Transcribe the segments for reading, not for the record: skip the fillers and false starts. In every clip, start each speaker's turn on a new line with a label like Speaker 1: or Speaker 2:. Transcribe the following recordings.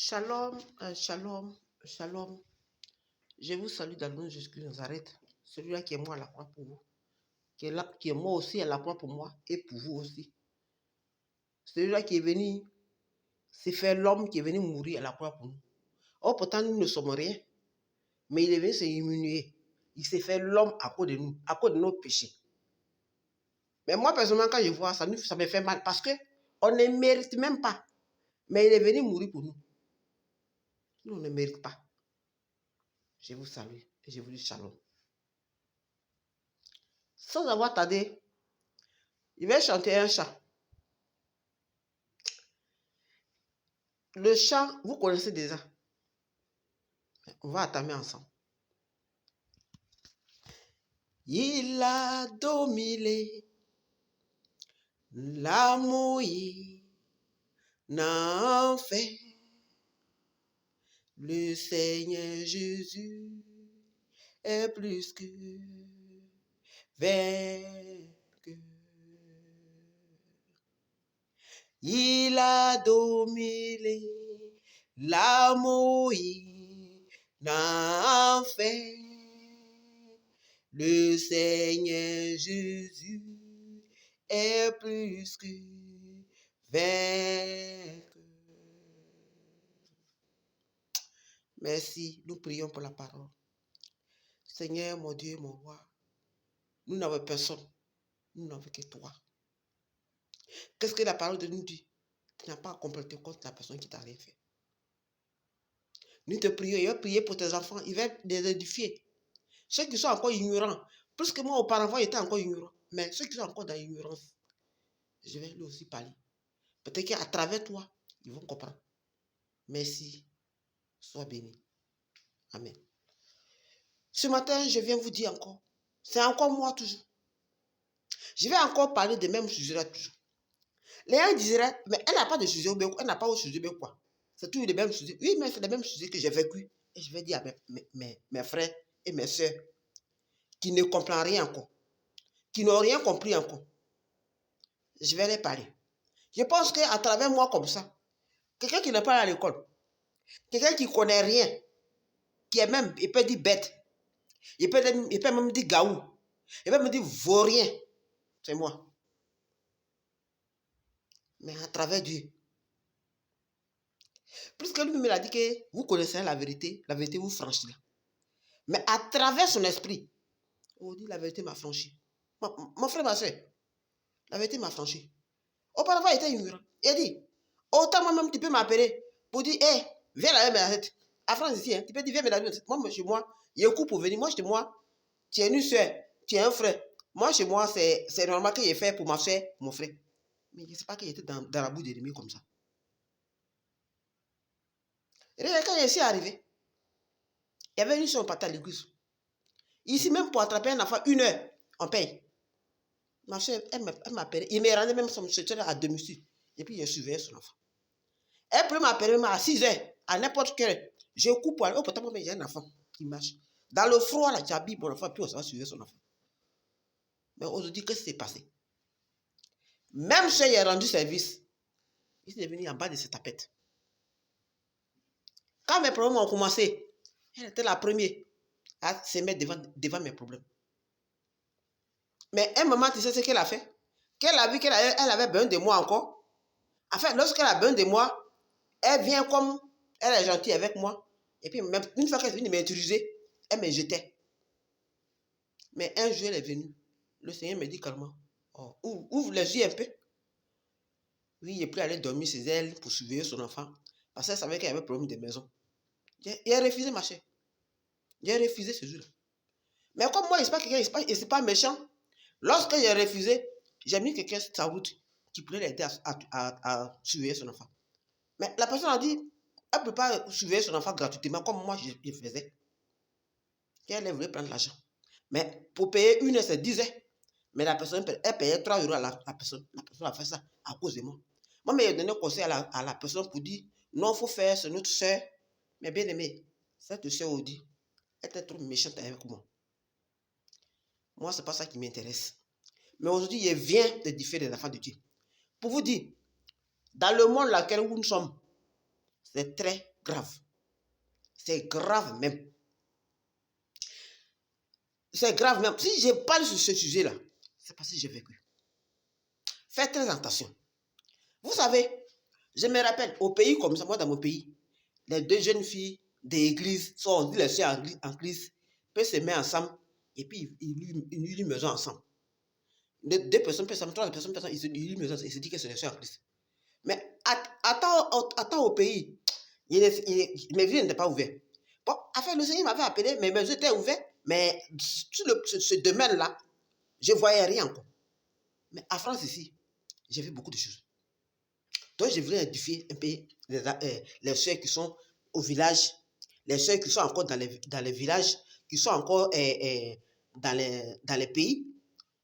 Speaker 1: Shalom, shalom, shalom. Je vous salue dans le nom de Jésus-Christ de Nazareth. Celui-là qui est moi à la croix pour vous. Qui est là, qui est moi aussi à la croix pour moi et pour vous aussi. Celui-là qui est venu, c'est faire l'homme qui est venu mourir à la croix pour nous. Oh, pourtant, nous ne sommes rien. Mais il est venu se diminuer. Il s'est fait l'homme à cause de nous, à cause de nos péchés. Mais moi, personnellement, quand je vois ça, ça me fait mal parce qu'on ne mérite même pas. Mais il est venu mourir pour nous. Nous, on ne mérite pas. Je vous salue et je vous dis shalom. Sans avoir tardé, je vais chanter un chant. Le chant, vous connaissez déjà. On va entamer ensemble. Il a dominé l'amour n'en fait. Le Seigneur Jésus est plus que vainqueur. Il a dominé l'amour n'en fait. Le Seigneur Jésus est plus que vainqueur. Merci, nous prions pour la parole. Seigneur, mon Dieu, mon roi, nous n'avons personne, nous n'avons que toi. Qu'est-ce que la parole de nous dit? Tu n'as pas à compléter contre la personne qui t'a rien fait. Nous te prions, il va prier pour tes enfants, il va les édifier. Ceux qui sont encore ignorants, plus que moi auparavant, ils étaient encore ignorants. Mais ceux qui sont encore dans l'ignorance, je vais lui aussi parler. Peut-être qu'à travers toi, ils vont comprendre. Merci. Sois béni. Amen. Ce matin, je viens vous dire encore, c'est encore moi toujours. Je vais encore parler des mêmes sujets toujours. Les gens diraient, mais elle n'a pas de sujet, elle n'a pas de sujet, quoi. C'est toujours les mêmes sujets. Oui, mais c'est les mêmes sujets que j'ai vécu. Et je vais dire à mes frères et mes soeurs qui ne comprennent rien encore, qui n'ont rien compris encore. Je vais les parler. Je pense qu'à travers moi comme ça, quelqu'un qui n'est pas à l'école, quelqu'un qui ne connaît rien, qui est même, il peut dire bête, il peut même dire gaou, il peut même dire vaurien, c'est moi. Mais à travers Dieu. Puisque lui-même il a dit que vous connaissez la vérité vous franchit là. Mais à travers son esprit, on dit la vérité m'a franchi. Mon frère, ma soeur, la vérité m'a franchi. Auparavant, il était ignorant. Il a dit, autant moi-même, tu peux m'appeler pour dire, hé, viens là, mais arrête. À France ici, hein, tu peux dire, viens, mais moi, chez moi, il y a un coup pour venir. Moi, chez moi, tu es une soeur, tu es un frère. Moi, chez moi, c'est normal qu'il ait fait pour ma soeur, mon frère. Mais je ne sais pas qu'il était dans la boue d'ennemi comme ça. Et là, quand je suis arrivé, il y avait une soeur, on partait à l'église. Ici, même pour attraper un enfant, 1 heure, on paye. Ma soeur, elle m'appelait. Il me rendait même son secteur à domicile. Et puis, je surveillais son enfant. Elle peut m'appeler même à 6 heures, à n'importe quelle heure. Je coupe pour aller. Oh, pourtant, j'ai un enfant qui marche. Dans le froid, là, tu habilles mon enfant, puis on va surveiller son enfant. Mais aujourd'hui, qu'est-ce qui s'est passé? Même si il a rendu service, il est venu en bas de cette tapette. Quand mes problèmes ont commencé, elle était la première à se mettre devant mes problèmes. Mais un moment, tu sais ce qu'elle a fait? Qu'elle a vu qu'elle avait besoin de moi encore. En fait, lorsqu'elle a besoin de moi, elle vient comme elle est gentille avec moi. Et puis, même une fois qu'elle est venue m'utiliser, elle me jetait. Mais un jour, elle est venue. Le Seigneur me dit calmement, oh, ouvre les yeux un peu. Oui, il est plus allé dormir chez elle pour surveiller son enfant. Parce qu'elle savait qu'elle avait un problème de maison. J'ai refusé ma chère. J'ai refusé ce jour-là. Mais comme moi, il n'est pas méchant. Lorsque j'ai refusé, j'ai mis quelqu'un sur sa route qui pourrait l'aider à surveiller son enfant. Mais la personne a dit, elle ne peut pas surveiller son enfant gratuitement comme moi je faisais. Et elle voulait prendre l'argent. Mais pour payer une, c'est 10 heures. Mais la personne, elle payait 3 euros à la personne. La personne a fait ça à cause de moi. Moi, mais j'ai donné conseil à la personne pour dire, non, il faut faire, c'est notre soeur. Mais bien aimé, cette soeur a dit, elle était trop méchante avec moi. Moi, ce n'est pas ça qui m'intéresse. Mais aujourd'hui, je viens de différer des enfants de Dieu. Pour vous dire, dans le monde dans lequel nous sommes, c'est très grave. C'est grave même. C'est grave même. Si je parle sur ce sujet-là, c'est parce que j'ai vécu. Faites très attention. Vous savez, je me rappelle, au pays comme ça, moi dans mon pays, les deux jeunes filles d'église, soit on dit les soeurs en Christ, peuvent se mettre ensemble et puis ils louent une maison ensemble. Deux personnes peuvent s'ensemble, trois personnes, ils se louent une maison et se disent que c'est les soeurs en Christ. Mais attends au pays, mes vies n'étaient pas ouvertes. Bon, enfin, le Seigneur m'avait appelé, mes yeux étaient ouverts, mais sur ce domaine-là, je ne voyais rien encore. Mais en France ici, j'ai vu beaucoup de choses. Donc, je voulais édifier un peu les soeurs qui sont au village, les soeurs qui sont encore dans les villages, qui sont encore dans les pays.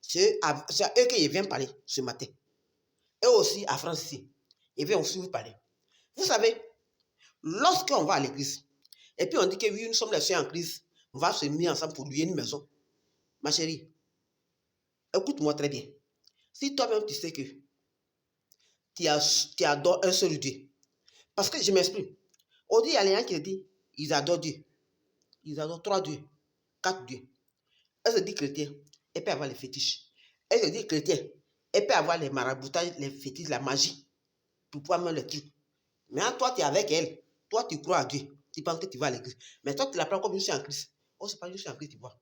Speaker 1: C'est à eux que je viens parler ce matin. Et aussi à France ici. Je viens aussi vous parler. Vous savez, lorsqu'on va à l'église, et puis on dit que oui, nous sommes les soeurs en crise, on va se mettre ensemble pour louer une maison. Ma chérie, écoute-moi très bien. Si toi-même tu sais que tu adores un seul Dieu, parce que je m'exprime. On dit, il y a les gens qui disent, ils adorent Dieu. Ils adorent 3 dieux, 4 dieux. Elle se dit chrétien, elle peut avoir les fétiches. Elle se dit chrétien, elle peut avoir les maraboutages, les fétiches, la magie, pour pouvoir mettre les trucs. Mais toi, tu es avec elle. Toi, tu crois à Dieu. Tu penses que tu vas à l'église. Mais toi, tu la prends comme je suis en Christ. Oh, c'est pas je suis en Christ, tu vois.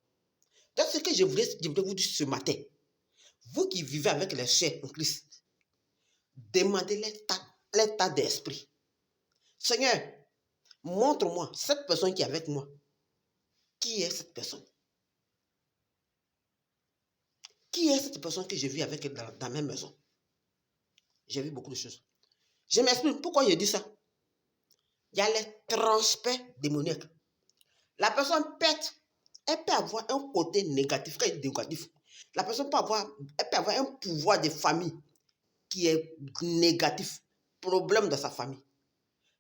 Speaker 1: Donc, ce que je voulais vous dire ce matin, vous qui vivez avec les soeurs en Christ, demandez l'état d'esprit. Seigneur, montre-moi cette personne qui est avec moi. Qui est cette personne? Qui est cette personne que j'ai vue avec elle dans la même maison? J'ai vu beaucoup de choses. Je m'explique pourquoi je dis ça. Il y a les transferts démoniaques. La personne pète. Elle peut avoir un côté négatif. Quand il est négatif, la personne peut avoir un pouvoir de famille qui est négatif. Problème dans sa famille.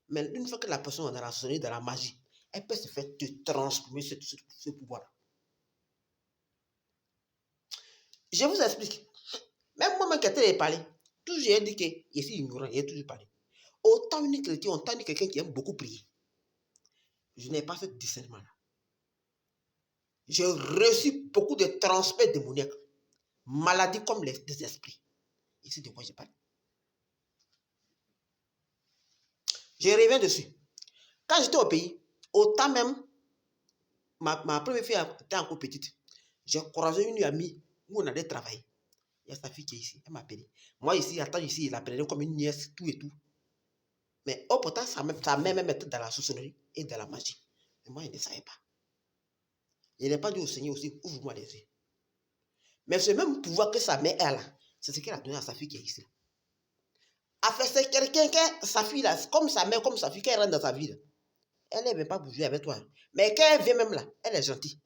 Speaker 1: Mais une fois que la personne est dans la sonnerie, dans la magie, elle peut se faire te transformer ce pouvoir. Je vous explique. Même moi, qui ai parlé, toujours j'ai dit que je suis ignorant, j'ai toujours parlé. Autant une chrétien, autant quelqu'un qui aime beaucoup prier. Je n'ai pas ce discernement-là. J'ai reçu beaucoup de transferts démoniaques, maladies comme des esprits. Ici, de quoi je parle. Je reviens dessus. Quand j'étais au pays, autant même, ma première fille était encore petite. J'ai croisé une amie où on allait travailler. Il y a sa fille qui est ici, elle m'a appelé. Moi ici, attends ici, il l'appelait comme une nièce, tout et tout. Mais oh, pourtant, sa mère même était dans la sorcellerie et dans la magie. Mais moi, je ne savais pas. Je n'ai pas dit au Seigneur aussi, ouvre-moi les yeux. Mais ce même pouvoir que sa mère a là, c'est ce qu'elle a donné à sa fille qui est ici. Enfin, c'est quelqu'un que sa fille là, comme sa mère, comme sa fille, qu'elle rentre dans sa vie là, elle ne veut pas bouger avec toi. Mais quand elle vient même là, elle est gentille.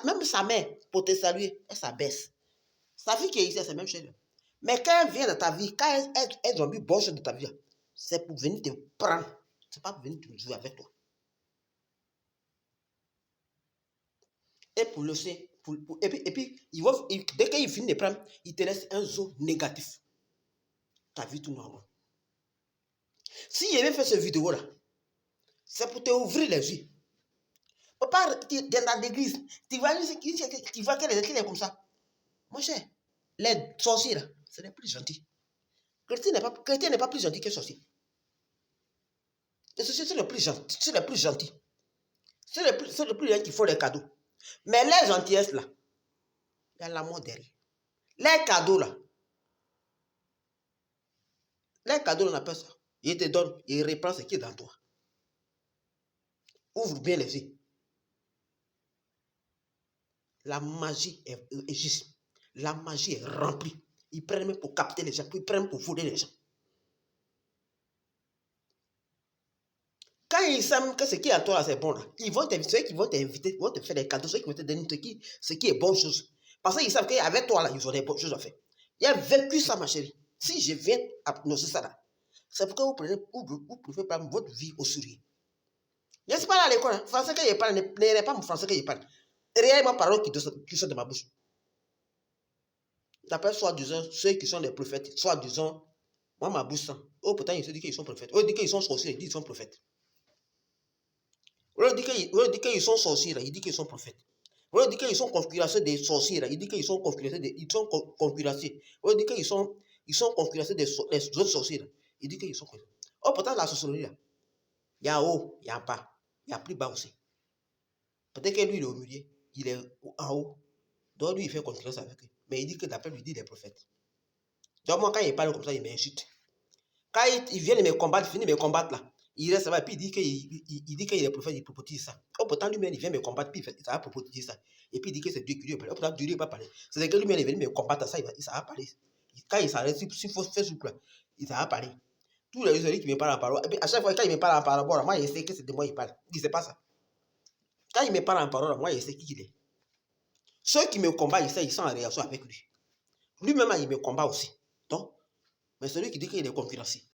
Speaker 1: Même sa mère, pour te saluer, elle s'abaisse. Sa fille qui est ici, c'est la même chose. Mais quand elle vient dans ta vie, quand elle a vu bonne chose de ta vie, c'est pour venir te prendre. C'est pas pour venir te jouer avec toi. Et pour le sait, et puis dès qu'il finit de prendre, il te laisse un zoo négatif. Ta vie tout normal. Si il avait fait cette vidéo-là, c'est pour te ouvrir les yeux. Papa, dans l'église, tu vois qu'elle est comme ça. Mon cher, les sorciers là, ce n'est plus gentil. Chrétien n'est pas plus gentil que sorcier. Les sorciers sont les plus gentils. C'est les plus gentils. C'est les plus gens qui font les cadeaux. Mais les gentillesses là, il y a l'amour derrière. Les cadeaux là, on appelle ça. Il te donne, il reprend ce qui est dans toi. Ouvre bien les yeux. La magie est juste. La magie est remplie. Ils prennent même pour capter les gens, ils prennent pour voler les gens. Quand ils savent que ce qui est à toi là, c'est bon, là, ceux qui vont t'inviter, ils vont te faire des cadeaux, ceux qui vont te donner ce qui est bonne chose. Parce qu'ils savent qu'avec toi là, ils ont des bonnes choses à faire. Il a vécu ça, ma chérie. Si je viens annoncer ça là, c'est pourquoi vous pouvez prendre votre vie au sérieux. Je ne suis pas là à l'école. Hein. Français que je parle, ne pas mon français que je parle. Réellement paroles qui sont de ma bouche. D'après soi-disant, ceux qui sont des prophètes, soi-disant, moi ma bouche sent. Oh, pourtant, il se dit qu'ils sont prophètes. On dit qu'ils sont sorciers, il dit qu'ils sont prophètes. On dit qu'ils sont sorciers, il dit qu'ils sont prophètes. On dit qu'ils sont concurrencés des sorciers, il dit qu'ils sont concurrencés concurrencés. On dit qu'ils sont concurrencés des autres sorciers, il dit qu'ils sont concurrencés. Oh, pourtant, la sorcellerie, là, il y a haut, il y a bas, il y a plus bas aussi. Peut-être que lui, il est au milieu, il est en haut. Donc, lui, il fait concurrence avec eux. Mais il dit que d'après lui, il dit des prophètes. Donc, moi, quand il parle comme ça, il m'insulte. Quand il vient de me combattre, il finit de me combattre là. Il reste là-bas, puis il dit qu'il est prophète, il prophétise ça. Oh, pourtant, lui-même, il vient me combattre, puis il va prophétiser ça. Et puis il dit que c'est Dieu qui lui parle. Oh, pourtant, Dieu ne va pas parler. C'est que lui-même, il vient me combattre ça, il va parler. Quand il s'arrête, s'il faut faire souple, il va parler. Tous les gens qui me parlent en parole, à chaque fois, quand il me parle en parole, moi, je sais que c'est de moi il parle. Il ne sait pas ça. Quand il me parle en parole, moi, je sais qui il est. Ceux qui me combattent, ils sont en réaction avec lui. Lui-même, il me combat aussi. Donc, mais celui qui dit qu'il est concurrencé,